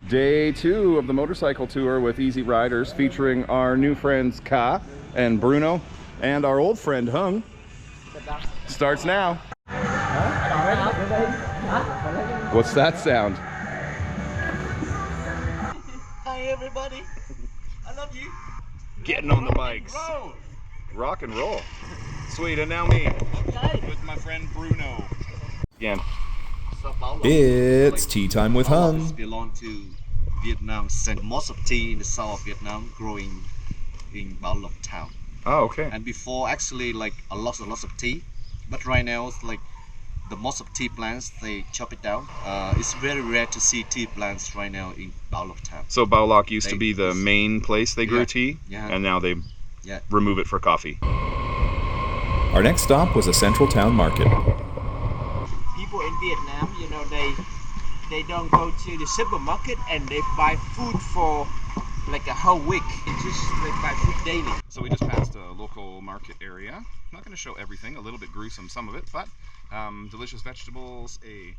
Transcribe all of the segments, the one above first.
Day 2 of the motorcycle tour with Easy Riders, featuring our new friends Ka and Bruno and our old friend Hung. Starts now. What's that sound? Hi everybody, I love you. Getting on the bikes. Rock and roll. Sweet, and now me with my friend Bruno. Again. It's tea time with Hung. Belong to Vietnam, and most of tea in the south of Vietnam growing in Bao Loc town. Oh, okay. And before, actually, like a lot of tea, but right now it's like the most of tea plants they chop it down. It's very rare to see tea plants right now in Bao Loc town. So Bao Loc used to be the main place they grew tea, and now they remove it for coffee. Our next stop was a central town market. People in Vietnam, you know, they don't go to the supermarket and they buy food for like a whole week. It's just they buy food daily. So we just passed a local market area. I'm not going to show everything, a little bit gruesome some of it, but delicious vegetables, a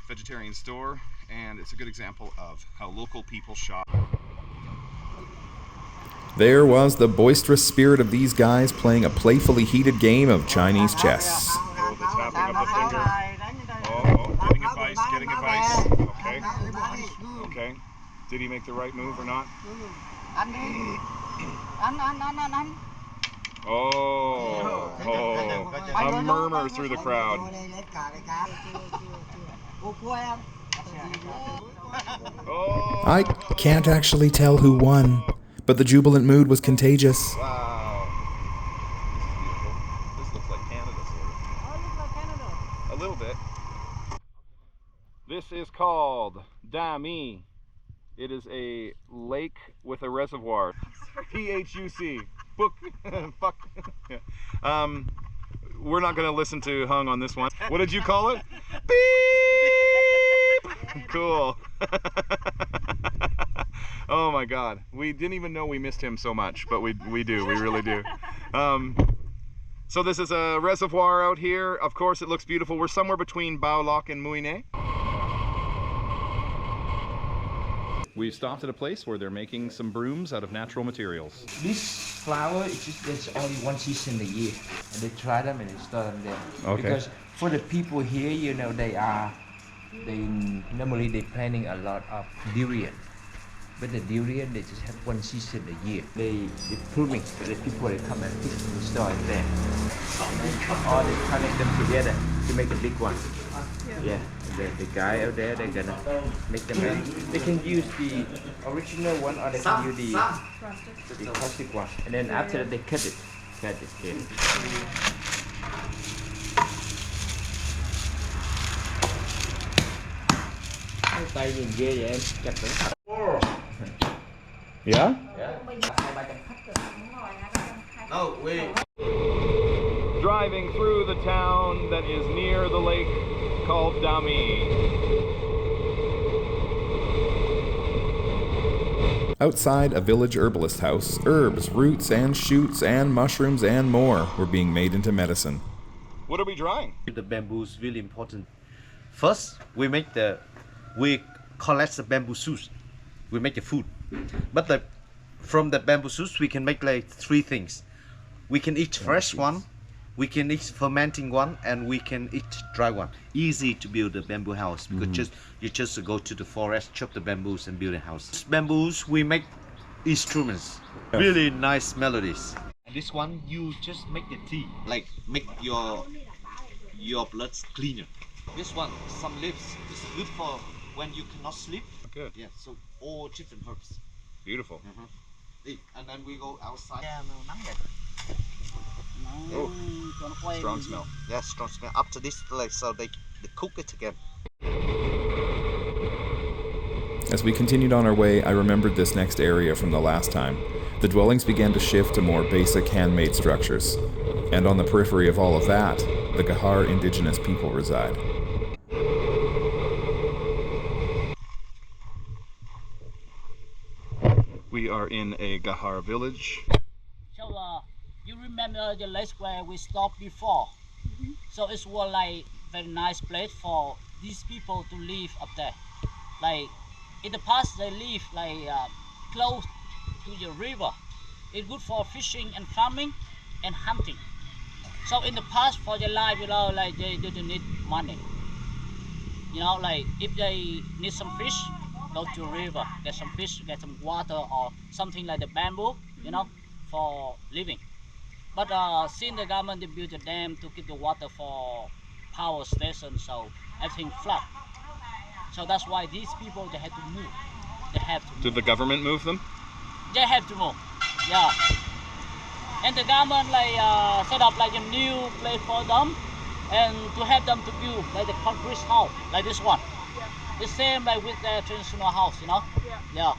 vegetarian store, and it's a good example of how local people shop. There was the boisterous spirit of these guys playing a playfully heated game of Chinese chess. Oh, the tapping of the finger. Oh, getting advice. Okay. Okay. Did he make the right move or not? Oh, a murmur through the crowd. Oh. I can't actually tell who won, but the jubilant mood was contagious. Wow. This is beautiful. This looks like Canada, sort of. Oh, it looks like Canada. A little bit. This is called Dami. It is a lake with a reservoir. P-H-U-C. Book. Fuck. We're not going to listen to Hung on this one. What did you call it? Beep! Cool. Oh my God. We didn't even know we missed him so much, but we do. We really do. So this is a reservoir out here. Of course, it looks beautiful. We're somewhere between Bao Loc and Mui Ne. We've stopped at a place where they're making some brooms out of natural materials. This flower is just there's only one season a year, and they try them and they store them there. Okay. Because for the people here, you know, they normally they planting a lot of durian, but the durian they just have one season a year. They pruning, but the people they come and pick and store it there, or they connect them together to make a big one. Yeah. The guy out there, they're gonna make them ready. They can use the original one or they can use the plastic one. And then after that they cut it here. Tay nhìn ghê vậy em, chặt nữa. Yeah? No, wait. Driving through the town that is near the lake called Dami. Outside a village herbalist house, herbs, roots, and shoots, and mushrooms, and more were being made into medicine. What are we drying? The bamboo is really important. First, we collect the bamboo shoots. We make the food. But from the bamboo shoots, we can make like 3 things. We can eat fresh one, we can eat fermenting one, and we can eat dry one. Easy to build a bamboo house because you just go to the forest, chop the bamboos, and build a house. Bamboos, we make instruments, really nice melodies. And this one, you just make the tea, like make your blood cleaner. This one, some leaves, it's good for when you cannot sleep. Good. Yeah, so all different herbs. Beautiful. And then we go outside. Oh, strong smell. Yeah, strong smell. After this, like, so they cook it again. As we continued on our way, I remembered this next area from the last time. The dwellings began to shift to more basic handmade structures. And on the periphery of all of that, the Gahar indigenous people reside. We are in a Gahar village. So you remember the place where we stopped before? So it was like very nice place for these people to live up there. Like in the past they live like close to the river. It's good for fishing and farming and hunting. So in the past for their life, like they didn't need money. Like if they need some fish, go to river, get some fish, get some water or something like the bamboo, for living. But since the government they built a dam to keep the water for power station, so everything flood. So that's why these people they have to move. They have to move. Did the government move them? They have to move. Yeah. And the government like set up like a new place for them, and to help them to build like the concrete house, like this one. The same like with their traditional house, Yeah.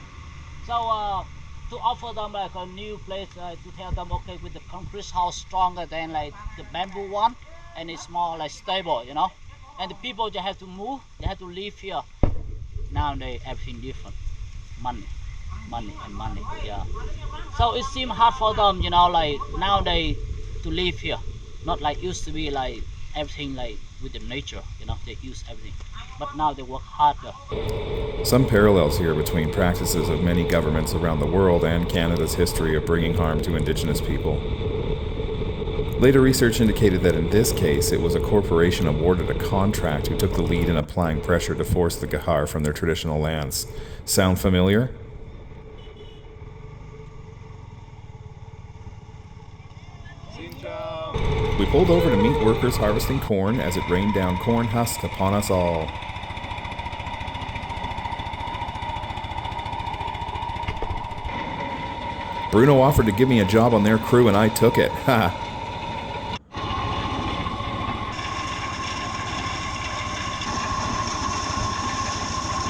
So to offer them like a new place to tell them, okay, with the concrete house stronger than like the bamboo one, and it's more like stable, And the people they have to move, they have to live here. Nowadays everything different, money, and money, yeah. So it seems hard for them, like nowadays to live here, not like used to be like everything like with the nature, they use everything. But now they work harder. Some parallels here between practices of many governments around the world and Canada's history of bringing harm to Indigenous people. Later research indicated that in this case, it was a corporation awarded a contract who took the lead in applying pressure to force the Gahar from their traditional lands. Sound familiar? We pulled over to meet workers harvesting corn as it rained down corn husks upon us all. Bruno offered to give me a job on their crew and I took it. Ha!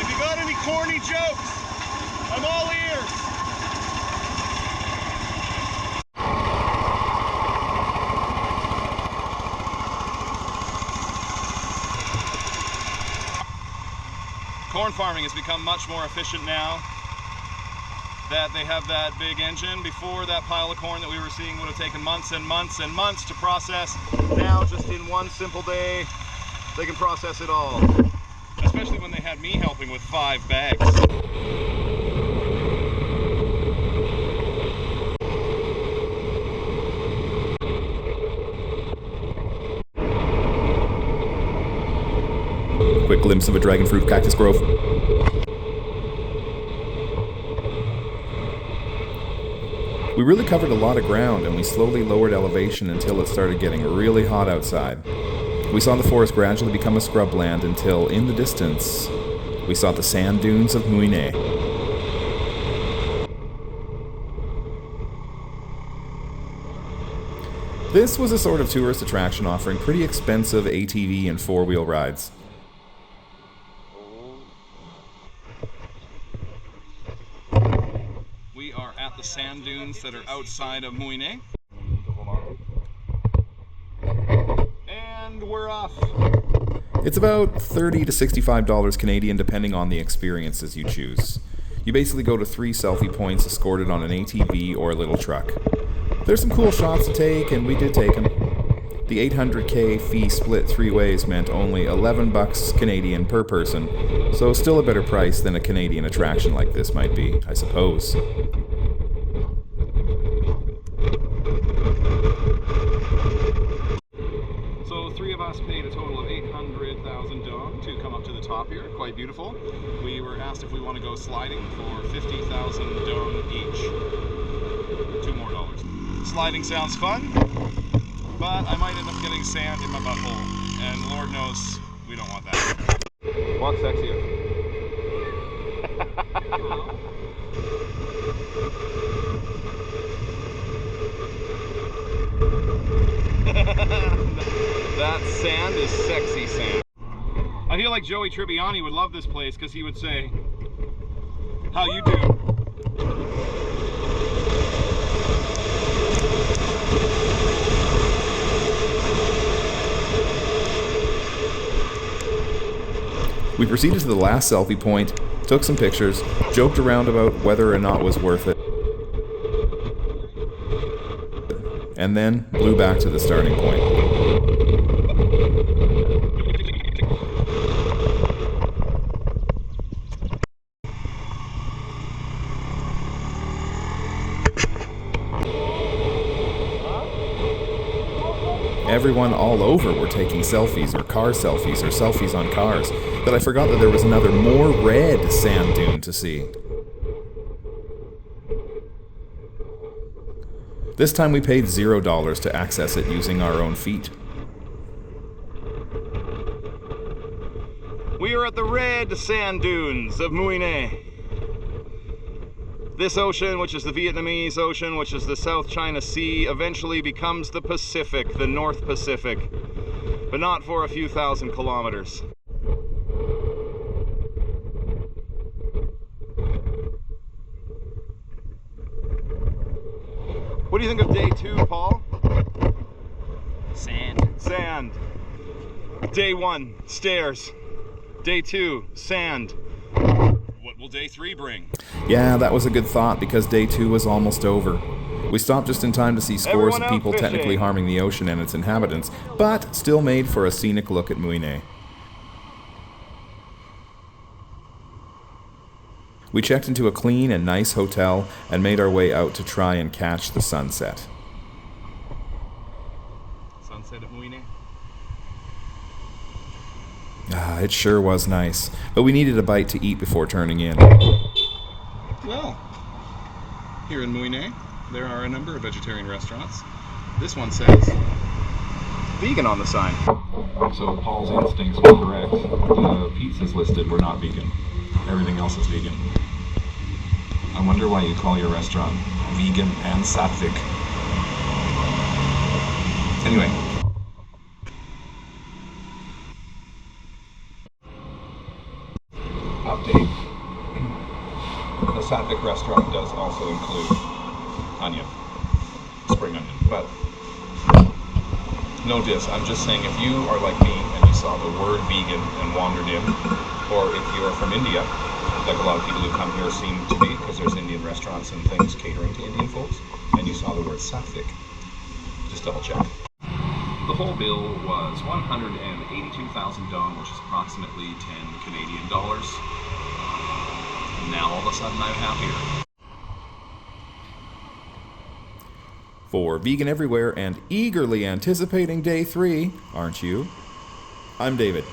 If you got any corny jokes, I'm all ears. Corn farming has become much more efficient now that they have that big engine. Before, that pile of corn that we were seeing would have taken months and months and months to process. Now, just in one simple day, they can process it all. Especially when they had me helping with 5 bags. Quick glimpse of a dragon fruit cactus grove. We really covered a lot of ground and we slowly lowered elevation until it started getting really hot outside. We saw the forest gradually become a scrubland until, in the distance, we saw the sand dunes of Mui Ne. This was a sort of tourist attraction offering pretty expensive ATV and 4-wheel rides. We are at the sand dunes that are outside of Mui Ne. And we're off. It's about $30 to $65 Canadian depending on the experiences you choose. You basically go to 3 selfie points escorted on an ATV or a little truck. There's some cool shots to take, and we did take them. The 800k fee split 3 ways meant only $11 Canadian per person, so still a better price than a Canadian attraction like this might be, I suppose. So 3 of us paid a total of 800,000 dong to come up to the top here. Quite beautiful. We were asked if we want to go sliding for 50,000 dong each. $2 more. Sliding sounds fun, but I might end up getting sand in my butthole, and Lord knows we don't want that. Walk sexier. That sand is sexy sand. I feel like Joey Tribbiani would love this place because he would say, "How you do?" We proceeded to the last selfie point, took some pictures, joked around about whether or not it was worth it, and then blew back to the starting point. everyone all over were taking selfies or car selfies or selfies on cars that I forgot that there was another more red sand dune to see. This time we paid $0 to access it using our own feet. We are at the red sand dunes of Mui Ne. This ocean, which is the Vietnamese Ocean, which is the South China Sea, eventually becomes the Pacific, the North Pacific, but not for a few thousand kilometers. What do you think of day 2, Paul? Sand. Sand. Day 1, stairs. Day 2, sand. What will day 3 bring? Yeah, that was a good thought because day 2 was almost over. We stopped just in time to see scores Everyone of out people fishing. technically harming the ocean and its inhabitants, but still made for a scenic look at Mui Ne. We checked into a clean and nice hotel and made our way out to try and catch the sunset. Sunset at Mui Ne. Ah, it sure was nice, but we needed a bite to eat before turning in. Well, here in Mui Ne, there are a number of vegetarian restaurants. This one says vegan on the sign. So Paul's instincts were correct. The pizzas listed were not vegan. Everything else is vegan. I wonder why you call your restaurant vegan and sattvic. Anyway. Update. The sattvic restaurant does also include onion. Spring onion. But no diss. I'm just saying if you are like me and you saw the word vegan and wandered in, or if you are from India, like a lot of people who come here seem to be, because there's Indian restaurants and things catering to Indian folks, and you saw the word sattvic, just double check. The whole bill was $182,000 dong, which is approximately 10 Canadian dollars. Now all of a sudden I'm happier. For Vegan Everywhere and eagerly anticipating day 3, aren't you? I'm David.